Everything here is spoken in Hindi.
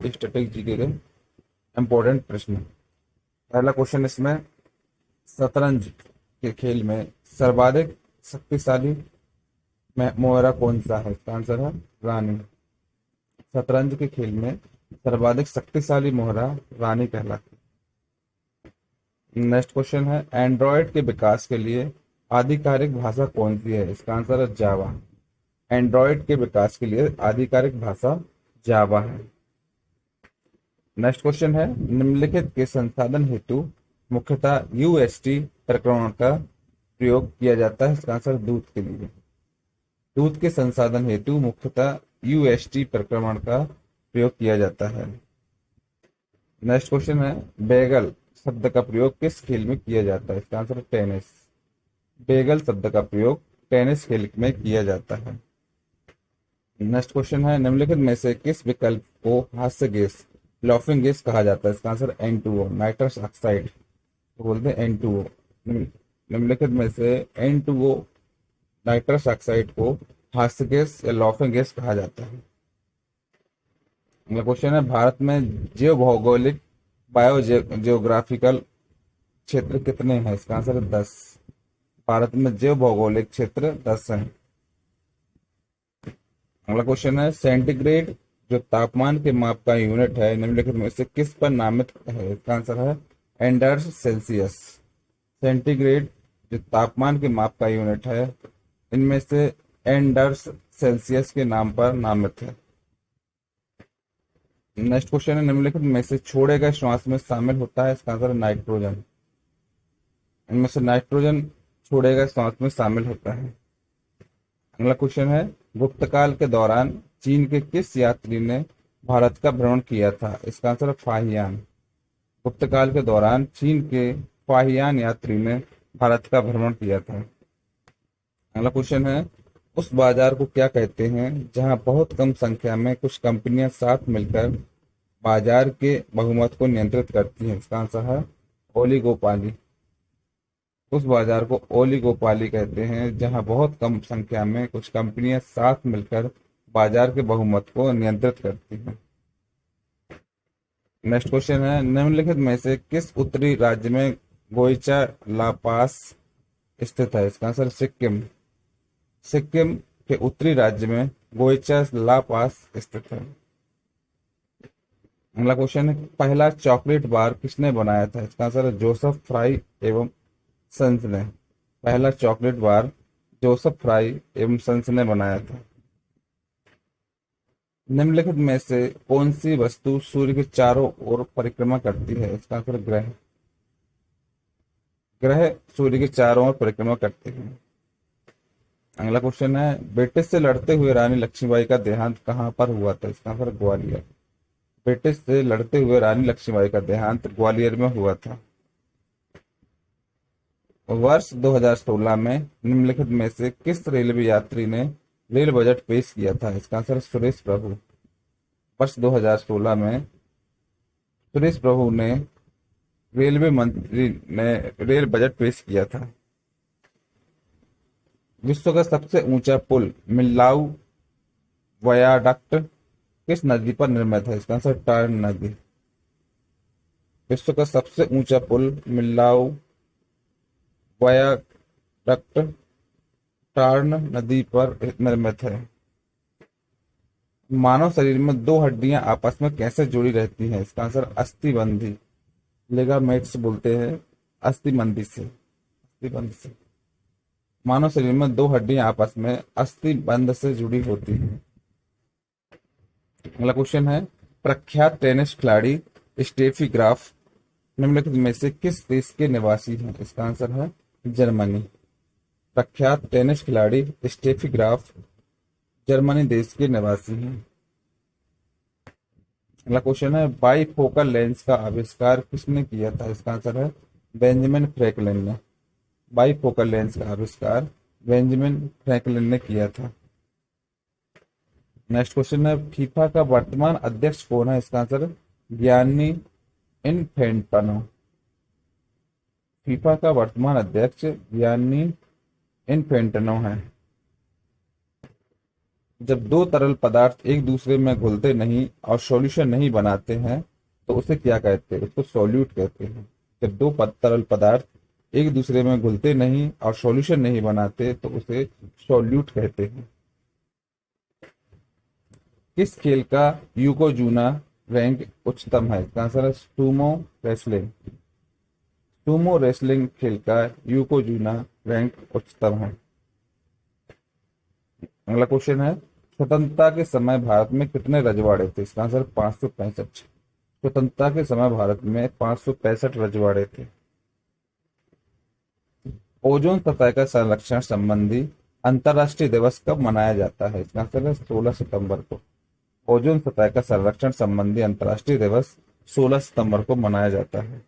स्टैटिक जीके के इंपॉर्टेंट प्रश्न। पहला क्वेश्चन इसमें, शतरंज के खेल में सर्वाधिक शक्तिशाली मोहरा कौन सा है? इसका आंसर है रानी। शतरंज के खेल में सर्वाधिक शक्तिशाली मोहरा रानी कहलाती है। नेक्स्ट क्वेश्चन है, एंड्रॉयड के विकास के लिए आधिकारिक भाषा कौन सी है? इसका आंसर है जावा। एंड्रॉयड के विकास के लिए आधिकारिक भाषा जावा है। नेक्स्ट क्वेश्चन है, निम्नलिखित के संसाधन हेतु मुख्यतः यूएसटी प्रक्रमण का प्रयोग किया जाता है? इसका आंसर दूध के लिए। दूध के संसाधन हेतु मुख्यतः यूएसटी प्रक्रमण का प्रयोग किया जाता है। नेक्स्ट क्वेश्चन है, बेगल शब्द का प्रयोग किस खेल में किया जाता है? इसका आंसर है टेनिस। बेगल शब्द का प्रयोग टेनिस खेल में किया जाता है। नेक्स्ट क्वेश्चन है, निम्नलिखित में से किस विकल्प को हास्य गैस लॉफिंग गैस कहा जाता है? इसका आंसर N2O, नाइट्रस ऑक्साइड तो बोलते हैं N2O। निम्नलिखित में से N2O नाइट्रस ऑक्साइड को हास्य गैस या लॉफिंग गैस कहा जाता है। अगला क्वेश्चन है, भारत में जीव भौगोलिक जियोग्राफिकल क्षेत्र कितने हैं? इसका आंसर है 10। भारत में जीव भौगोलिक क्षेत्र 10 हैं। अगला क्वेश्चन है, सेंटीग्रेड जो तापमान के माप का यूनिट है निम्नलिखित में से किस पर नामित है? इसका आंसर है एंडर्स सेल्सियस। सेंटीग्रेड जो तापमान के माप का यूनिट है इनमें से एंडर्स सेल्सियस के नाम पर नामित है। नेक्स्ट क्वेश्चन है, निम्नलिखित में से छोड़े गए श्वास में शामिल होता है? इसका आंसर है नाइट्रोजन। इनमें से नाइट्रोजन छोड़े गए श्वास में शामिल होता है। अगला क्वेश्चन है, गुप्तकाल के दौरान चीन के किस यात्री ने भारत का भ्रमण किया था? इसका आंसर है फाहियान। गुप्तकाल के दौरान चीन के फाहियान यात्री ने भारत का भ्रमण किया था। अगला क्वेश्चन है, उस बाजार को क्या कहते हैं जहां बहुत कम संख्या में कुछ कंपनियां साथ मिलकर बाजार के बहुमत को नियंत्रित करती हैं? इसका आंसर है ओलिगोपाली। उस बाजार को ओलिगोपाली कहते हैं जहां बहुत कम संख्या में कुछ कंपनियां साथ मिलकर बाजार के बहुमत को नियंत्रित करती हैं। नेक्स्ट क्वेश्चन है, निम्नलिखित में से किस उत्तरी राज्य में गोइचा ला पास स्थित है? इसका आंसर सिक्किम। सिक्किम के उत्तरी राज्य में गोइचा ला पास स्थित है। अगला क्वेश्चन है, पहला चॉकलेट बार किसने बनाया था? इसका आंसर है जोसेफ फ्राई एवं सन्स ने। पहला चॉकलेट बार जोसेफ फ्राई एवं सन्स ने बनाया था। निम्नलिखित में से कौन सी वस्तु सूर्य के चारों ओर परिक्रमा करती है? इसका आंसर ग्रह। ग्रह सूर्य के चारों ओर परिक्रमा करते हैं। अगला क्वेश्चन है, ब्रिटिश से लड़ते हुए रानी लक्ष्मीबाई का देहांत कहाँ पर हुआ था? इसका आंसर ग्वालियर। ब्रिटिश से लड़ते हुए रानी लक्ष्मीबाई का देहांत ग्वालियर में हुआ था। वर्ष 2016 में निम्नलिखित में से किस रेलवे यात्री ने रेल बजट पेश किया था? इसका आंसर सुरेश प्रभु। वर्ष 2016 में सुरेश प्रभु ने रेलवे मंत्री ने रेल बजट पेश किया था। विश्व का सबसे ऊंचा पुल मिल्लाऊ वयाडक्ट किस नदी पर निर्मित है? इसका आंसर टार्न नदी। विश्व का सबसे ऊंचा पुल मिल्लाऊ वयाडक्ट टार्न नदी पर निर्मित है। मानव शरीर में दो हड्डियां आपस में कैसे जुड़ी रहती हैं? इसका आंसर अस्थिबंधी, लिगामेंट्स बोलते हैं अस्थिबंधी से। मानव शरीर में दो हड्डियां आपस में अस्थिबंध से जुड़ी होती हैं। अगला क्वेश्चन है, प्रख्यात टेनिस खिलाड़ी स्टेफी ग्राफ निम्नलिखित में से किस देश के निवासी हैं? इसका आंसर है जर्मनी। प्रख्यात टेनिस खिलाड़ी स्टेफी ग्राफ जर्मनी देश के निवासी हैं। अगला क्वेश्चन है, बाईफोकल लेंस का आविष्कार किसने किया था? इसका आंसर है बेंजामिन फ्रैंकलिन ने। बाईफोकल लेंस का आविष्कार बेंजामिन फ्रैंकलिन ने किया था। नेक्स्ट क्वेश्चन है, फीफा का वर्तमान अध्यक्ष कौन है? इसका आंसर गियानी इन्फेंटानो। फीफा का वर्तमान अध्यक्ष गियानी इन्फेंटानो है। जब दो तरल पदार्थ एक दूसरे में घुलते नहीं और सॉल्यूशन नहीं बनाते हैं तो उसे क्या कहते हैं? उसको सॉल्यूट कहते हैं। जब दो तरल पदार्थ एक दूसरे में घुलते नहीं और सॉल्यूशन नहीं बनाते तो उसे सॉल्यूट कहते हैं। किस खेल का योकोजुना रैंक उच्चतम है? इसका आंसर है सुमो रेसलिंग। सुमो रेसलिंग खेल का योकोजुना रैंक उच्चतम है। अगला क्वेश्चन है, स्वतंत्रता के समय भारत में कितने रजवाड़े थे? इसका आंसर 565। स्वतंत्रता के समय भारत में 565 रजवाड़े थे। ओजोन सतह का संरक्षण संबंधी अंतर्राष्ट्रीय दिवस कब मनाया जाता है? इसका आंसर है 16 सितंबर को। ओजोन सतह का संरक्षण संबंधी अंतर्राष्ट्रीय दिवस 16 सितंबर को मनाया जाता है।